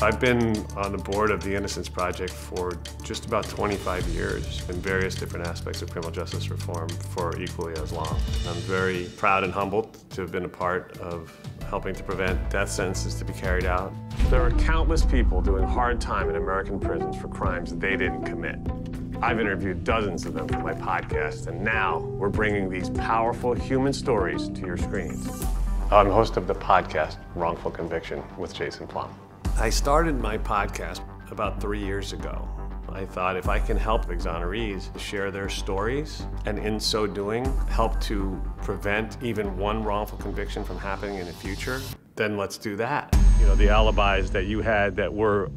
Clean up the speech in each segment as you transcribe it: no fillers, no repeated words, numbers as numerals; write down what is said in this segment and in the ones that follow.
I've been on the board of the Innocence Project for just about 25 years in various different aspects of criminal justice reform for equally as long. I'm very proud and humbled to have been a part of helping to prevent death sentences to be carried out. There are countless people doing hard time in American prisons for crimes they didn't commit. I've interviewed dozens of them for my podcast, and now we're bringing these powerful human stories to your screens. I'm host of the podcast, Wrongful Conviction with Jason Flom. I started my podcast about 3 years ago. I thought if I can help exonerees share their stories, and in so doing, help to prevent even one wrongful conviction from happening in the future, then let's do that. You know, the alibis that you had that were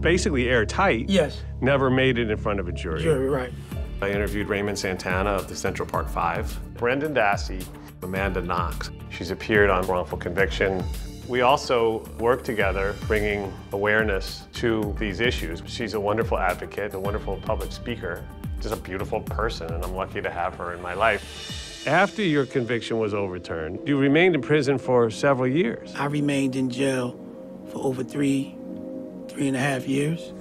basically airtight, yes, never made it in front of a jury. Jury, right. I interviewed Raymond Santana of the Central Park Five, Brendan Dassey, Amanda Knox. She's appeared on Wrongful Conviction. We also work together bringing awareness to these issues. She's a wonderful advocate, a wonderful public speaker, just a beautiful person, and I'm lucky to have her in my life. After your conviction was overturned, you remained in prison for several years. I remained in jail for over three and a half years.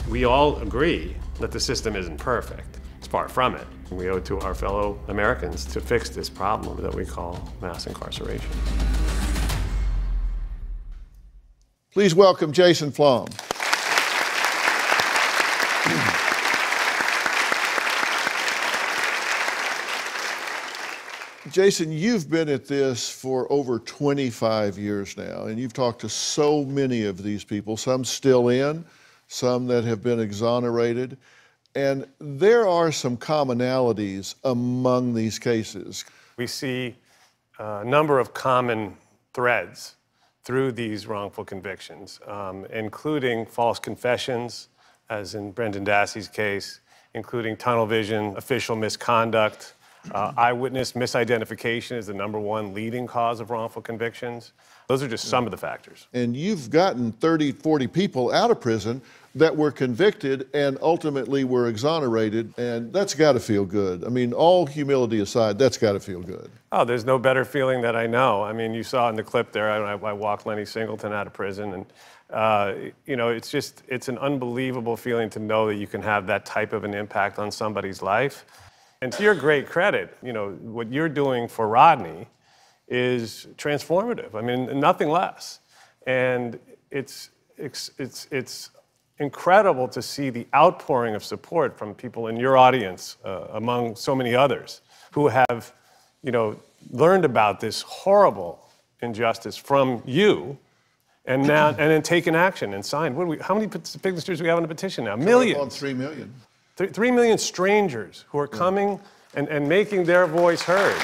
We all agree that the system isn't perfect. It's far from it. We owe it to our fellow Americans to fix this problem that we call mass incarceration. Please welcome Jason Flom. Jason, you've been at this for over 25 years now, and you've talked to so many of these people, some still in, some that have been exonerated, and there are some commonalities among these cases. We see a number of common threads through these wrongful convictions, including false confessions, as in Brendan Dassey's case, including tunnel vision, official misconduct, eyewitness misidentification is the #1 leading cause of wrongful convictions. Those are just some of the factors. And you've gotten 30, 40 people out of prison that were convicted and ultimately were exonerated, and that's got to feel good. I mean, all humility aside, that's got to feel good. Oh, there's no better feeling that I know. I mean, you saw in the clip there, I walked Lenny Singleton out of prison, and you know, it's an unbelievable feeling to know that you can have that type of an impact on somebody's life. And to your great credit, you know, what you're doing for Rodney is transformative. I mean, nothing less. And it's incredible to see the outpouring of support from people in your audience, among so many others, who have, you know, learned about this horrible injustice from you, and now and then taken action and signed. How many signatures do we have on the petition now? Millions. On 3 million. 3 million strangers who are coming and making their voice heard.